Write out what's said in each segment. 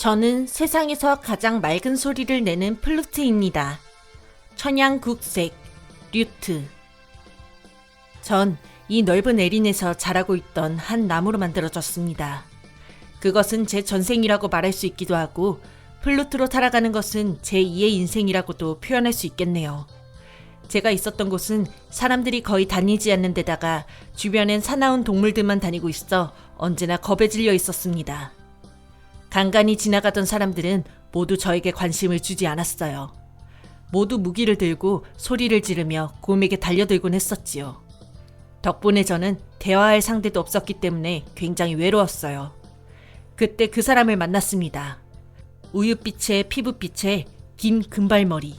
저는 세상에서 가장 맑은 소리를 내는 플루트입니다. 천양국색, 류트. 전 이 넓은 에린에서 자라고 있던 한 나무로 만들어졌습니다. 그것은 제 전생이라고 말할 수 있기도 하고 플루트로 살아가는 것은 제 2의 인생이라고도 표현할 수 있겠네요. 제가 있었던 곳은 사람들이 거의 다니지 않는 데다가 주변엔 사나운 동물들만 다니고 있어 언제나 겁에 질려 있었습니다. 간간히 지나가던 사람들은 모두 저에게 관심을 주지 않았어요. 모두 무기를 들고 소리를 지르며 곰에게 달려들곤 했었지요. 덕분에 저는 대화할 상대도 없었기 때문에 굉장히 외로웠어요. 그때 그 사람을 만났습니다. 우윳빛의 피부빛에 긴 금발머리,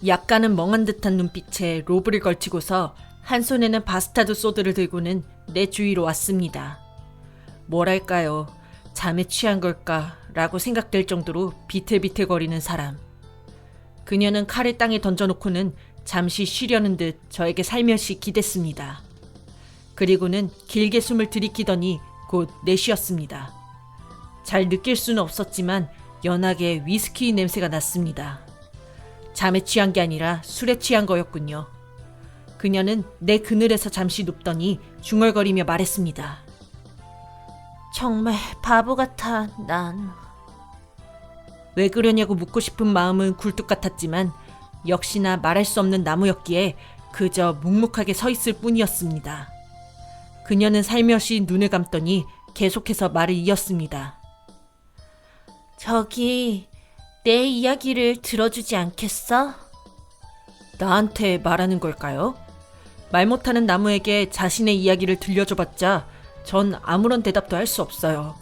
약간은 멍한 듯한 눈빛에 로브를 걸치고서 한 손에는 바스타드 소드를 들고는 내 주위로 왔습니다. 뭐랄까요, 잠에 취한 걸까라고 생각될 정도로 비틀비틀거리는 사람. 그녀는 칼을 땅에 던져놓고는 잠시 쉬려는 듯 저에게 살며시 기댔습니다. 그리고는 길게 숨을 들이키더니 곧 내쉬었습니다. 잘 느낄 수는 없었지만 연하게 위스키 냄새가 났습니다. 잠에 취한 게 아니라 술에 취한 거였군요. 그녀는 내 그늘에서 잠시 눕더니 중얼거리며 말했습니다. 정말 바보 같아, 난. 왜 그러냐고 묻고 싶은 마음은 굴뚝 같았지만 역시나 말할 수 없는 나무였기에 그저 묵묵하게 서 있을 뿐이었습니다. 그녀는 살며시 눈을 감더니 계속해서 말을 이었습니다. 저기, 내 이야기를 들어주지 않겠어? 나한테 말하는 걸까요? 말 못하는 나무에게 자신의 이야기를 들려줘봤자 전 아무런 대답도 할 수 없어요.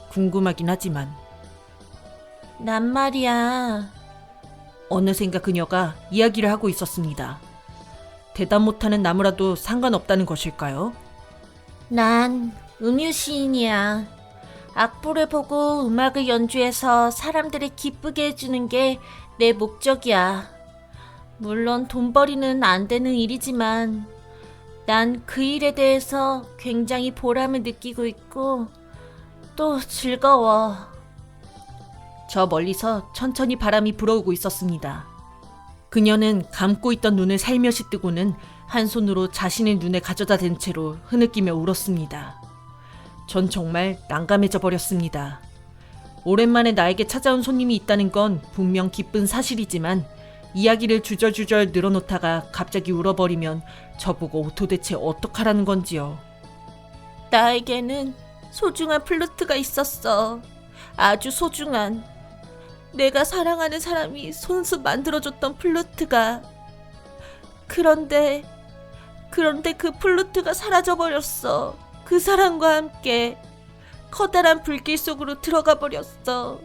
궁금하긴 하지만. 난 말이야. 어느샌가 그녀가 이야기를 하고 있었습니다. 대답 못하는 나무라도 상관없다는 것일까요? 난 음유시인이야. 악보를 보고 음악을 연주해서 사람들을 기쁘게 해주는 게 내 목적이야. 물론 돈벌이는 안 되는 일이지만 난 그 일에 대해서 굉장히 보람을 느끼고 있고 또 즐거워. 저 멀리서 천천히 바람이 불어오고 있었습니다. 그녀는 감고 있던 눈을 살며시 뜨고는 한 손으로 자신의 눈에 가져다 댄 채로 흐느끼며 울었습니다. 전 정말 난감해져 버렸습니다. 오랜만에 나에게 찾아온 손님이 있다는 건 분명 기쁜 사실이지만 이야기를 주절주절 늘어놓다가 갑자기 울어버리면 저보고 도대체 어떡하라는 건지요. 나에게는 소중한 플루트가 있었어. 아주 소중한. 내가 사랑하는 사람이 손수 만들어줬던 플루트가. 그런데 그 플루트가 사라져버렸어. 그 사람과 함께 커다란 불길 속으로 들어가 버렸어.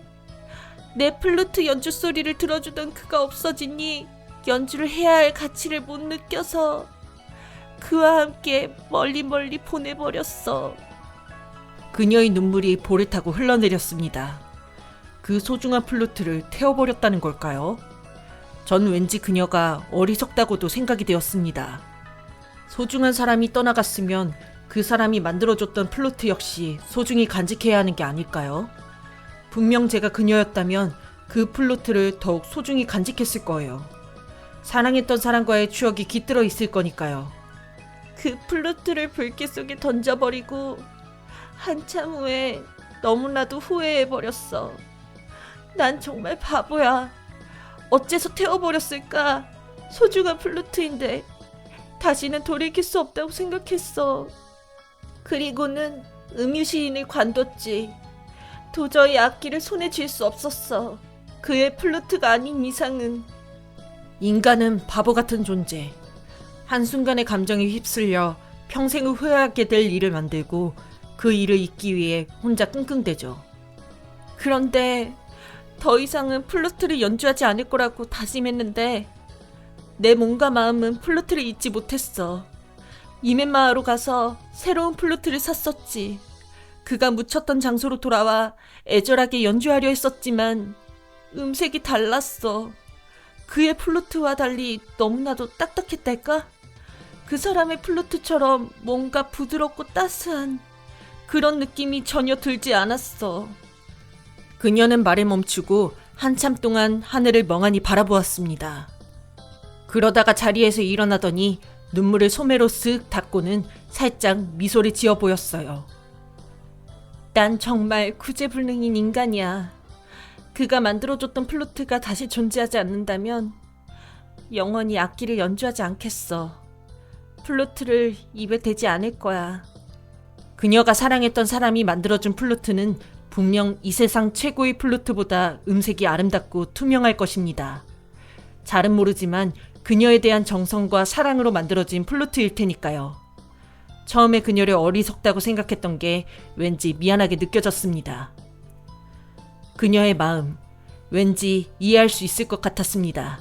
내 플루트 연주 소리를 들어주던 그가 없어지니 연주를 해야 할 가치를 못 느껴서 그와 함께 멀리 보내버렸어. 그녀의 눈물이 볼을 타고 흘러내렸습니다. 그 소중한 플루트를 태워버렸다는 걸까요? 전 왠지 그녀가 어리석다고도 생각이 되었습니다. 소중한 사람이 떠나갔으면 그 사람이 만들어줬던 플루트 역시 소중히 간직해야 하는 게 아닐까요? 분명 제가 그녀였다면 그 플루트를 더욱 소중히 간직했을 거예요. 사랑했던 사람과의 추억이 깃들어 있을 거니까요. 그 플루트를 불길 속에 던져버리고 한참 후에 너무나도 후회해버렸어. 난 정말 바보야. 어째서 태워버렸을까? 소중한 플루트인데 다시는 돌이킬 수 없다고 생각했어. 그리고는 음유시인을 관뒀지. 도저히 악기를 손에 쥘 수 없었어. 그의 플루트가 아닌 이상은. 인간은 바보 같은 존재. 한순간의 감정에 휩쓸려 평생을 후회하게 될 일을 만들고 그 일을 잊기 위해 혼자 끙끙대죠. 그런데 더 이상은 플루트를 연주하지 않을 거라고 다짐했는데 내 몸과 마음은 플루트를 잊지 못했어. 이멘마하로 가서 새로운 플루트를 샀었지. 그가 묻혔던 장소로 돌아와 애절하게 연주하려 했었지만 음색이 달랐어. 그의 플루트와 달리 너무나도 딱딱했달까? 그 사람의 플루트처럼 뭔가 부드럽고 따스한 그런 느낌이 전혀 들지 않았어. 그녀는 말을 멈추고 한참 동안 하늘을 멍하니 바라보았습니다. 그러다가 자리에서 일어나더니 눈물을 소매로 쓱 닦고는 살짝 미소를 지어 보였어요. 난 정말 구제불능인 인간이야. 그가 만들어줬던 플루트가 다시 존재하지 않는다면 영원히 악기를 연주하지 않겠어. 플루트를 입에 대지 않을 거야. 그녀가 사랑했던 사람이 만들어준 플루트는 분명 이 세상 최고의 플루트보다 음색이 아름답고 투명할 것입니다. 잘은 모르지만 그녀에 대한 정성과 사랑으로 만들어진 플루트일 테니까요. 처음에 그녀를 어리석다고 생각했던 게 왠지 미안하게 느껴졌습니다. 그녀의 마음, 왠지 이해할 수 있을 것 같았습니다.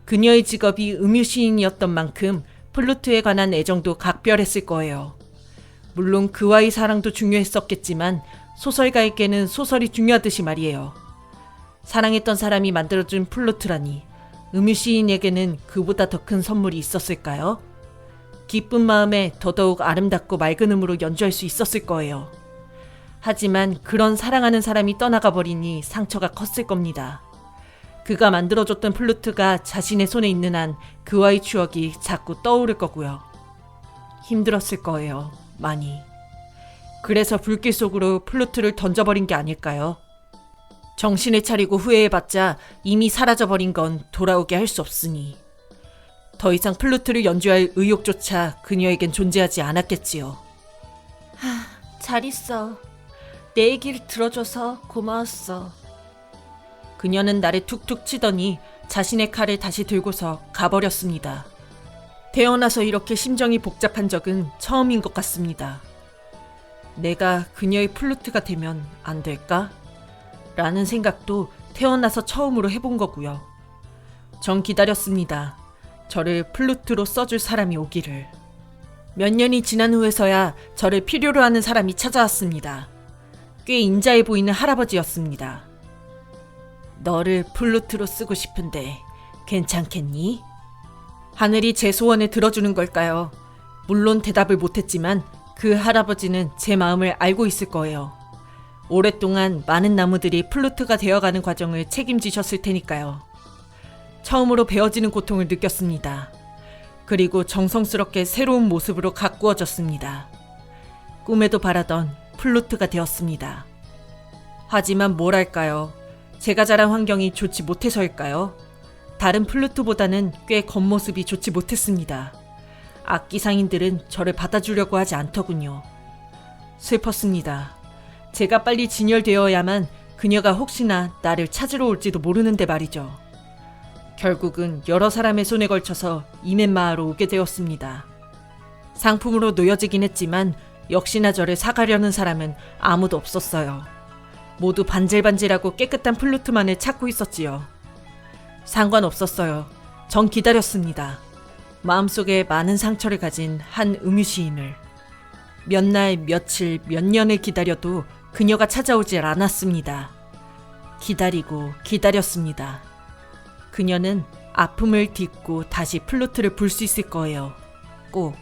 그녀의 직업이 음유시인이었던 만큼 플루트에 관한 애정도 각별했을 거예요. 물론 그와의 사랑도 중요했었겠지만 소설가에게는 소설이 중요하듯이 말이에요. 사랑했던 사람이 만들어준 플루트라니 음유시인에게는 그보다 더 큰 선물이 있었을까요? 기쁜 마음에 더더욱 아름답고 맑은 음으로 연주할 수 있었을 거예요. 하지만 그런 사랑하는 사람이 떠나가 버리니 상처가 컸을 겁니다. 그가 만들어줬던 플루트가 자신의 손에 있는 한 그와의 추억이 자꾸 떠오를 거고요. 힘들었을 거예요. 많이. 그래서 불길 속으로 플루트를 던져버린 게 아닐까요? 정신을 차리고 후회해봤자 이미 사라져버린 건 돌아오게 할 수 없으니 더 이상 플루트를 연주할 의욕조차 그녀에겐 존재하지 않았겠지요. 잘 있어. 내 얘기를 들어줘서 고마웠어. 그녀는 나를 툭툭 치더니 자신의 칼을 다시 들고서 가버렸습니다. 태어나서 이렇게 심정이 복잡한 적은 처음인 것 같습니다. 내가 그녀의 플루트가 되면 안 될까? 라는 생각도 태어나서 처음으로 해본 거고요. 전 기다렸습니다. 저를 플루트로 써줄 사람이 오기를. 몇 년이 지난 후에서야 저를 필요로 하는 사람이 찾아왔습니다. 꽤 인자해 보이는 할아버지였습니다. 너를 플루트로 쓰고 싶은데 괜찮겠니? 하늘이 제 소원을 들어주는 걸까요? 물론 대답을 못했지만 그 할아버지는 제 마음을 알고 있을 거예요. 오랫동안 많은 나무들이 플루트가 되어가는 과정을 책임지셨을 테니까요. 처음으로 베어지는 고통을 느꼈습니다. 그리고 정성스럽게 새로운 모습으로 가꾸어졌습니다. 꿈에도 바라던 플루트가 되었습니다. 하지만 뭐랄까요? 제가 자란 환경이 좋지 못해서일까요? 다른 플루트보다는 꽤 겉모습이 좋지 못했습니다. 악기 상인들은 저를 받아주려고 하지 않더군요. 슬펐습니다. 제가 빨리 진열되어야만 그녀가 혹시나 나를 찾으러 올지도 모르는데 말이죠. 결국은 여러 사람의 손에 걸쳐서 이멘마하로 오게 되었습니다. 상품으로 놓여지긴 했지만 역시나 저를 사가려는 사람은 아무도 없었어요. 모두 반질반질하고 깨끗한 플루트만을 찾고 있었지요. 상관없었어요. 전 기다렸습니다. 마음속에 많은 상처를 가진 한 음유시인을. 몇 날, 며칠, 몇 년을 기다려도 그녀가 찾아오질 않았습니다. 기다리고 기다렸습니다. 그녀는 아픔을 딛고 다시 플루트를 불 수 있을 거예요. 꼭.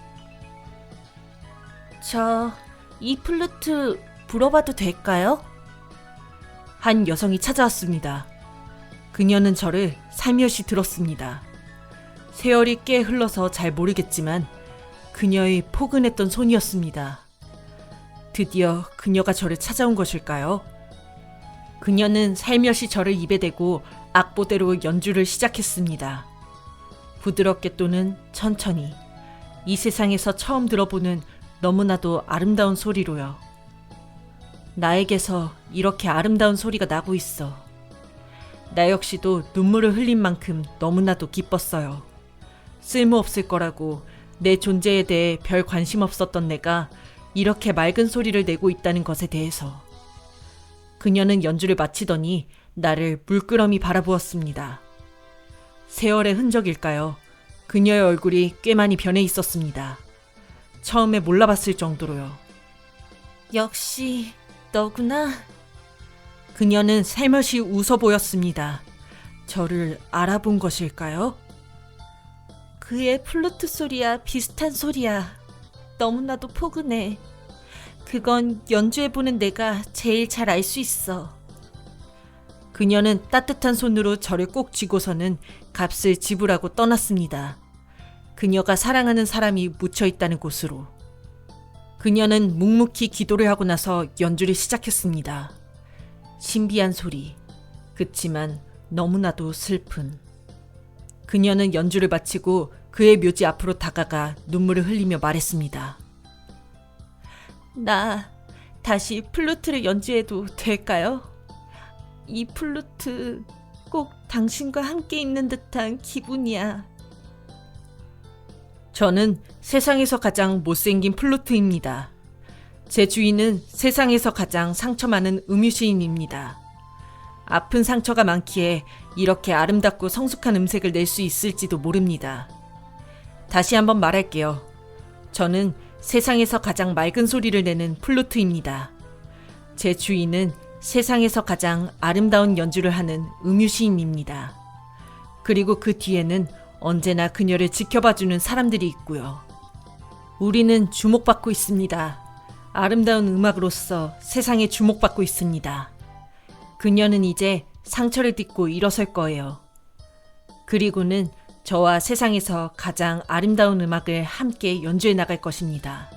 이 플루트 불어봐도 될까요? 한 여성이 찾아왔습니다. 그녀는 저를 살며시 들었습니다. 세월이 꽤 흘러서 잘 모르겠지만 그녀의 포근했던 손이었습니다. 드디어 그녀가 저를 찾아온 것일까요? 그녀는 살며시 저를 입에 대고 악보대로 연주를 시작했습니다. 부드럽게 또는 천천히 이 세상에서 처음 들어보는 너무나도 아름다운 소리로요. 나에게서 이렇게 아름다운 소리가 나고 있어. 나 역시도 눈물을 흘린 만큼 너무나도 기뻤어요. 쓸모없을 거라고 내 존재에 대해 별 관심 없었던 내가 이렇게 맑은 소리를 내고 있다는 것에 대해서. 그녀는 연주를 마치더니 나를 물끄러미 바라보았습니다. 세월의 흔적일까요? 그녀의 얼굴이 꽤 많이 변해 있었습니다. 처음에 몰라봤을 정도로요. 역시 너구나. 그녀는 살며시 웃어 보였습니다. 저를 알아본 것일까요? 그의 플루트 소리야 비슷한 소리야. 너무나도 포근해. 그건 연주해보는 내가 제일 잘 알 수 있어. 그녀는 따뜻한 손으로 저를 꼭 쥐고서는 값을 지불하고 떠났습니다. 그녀가 사랑하는 사람이 묻혀 있다는 곳으로. 그녀는 묵묵히 기도를 하고 나서 연주를 시작했습니다. 신비한 소리. 그치만 너무나도 슬픈. 그녀는 연주를 마치고 그의 묘지 앞으로 다가가 눈물을 흘리며 말했습니다. 나 다시 플루트를 연주해도 될까요? 이 플루트 꼭 당신과 함께 있는 듯한 기분이야. 저는 세상에서 가장 못생긴 플루트입니다. 제 주인은 세상에서 가장 상처 많은 음유시인입니다. 아픈 상처가 많기에 이렇게 아름답고 성숙한 음색을 낼 수 있을지도 모릅니다. 다시 한번 말할게요. 저는 세상에서 가장 맑은 소리를 내는 플루트입니다. 제 주인은 세상에서 가장 아름다운 연주를 하는 음유시인입니다. 그리고 그 뒤에는 언제나 그녀를 지켜봐주는 사람들이 있고요. 우리는 주목받고 있습니다. 아름다운 음악으로서 세상에 주목받고 있습니다. 그녀는 이제 상처를 딛고 일어설 거예요. 그리고는 저와 세상에서 가장 아름다운 음악을 함께 연주해 나갈 것입니다.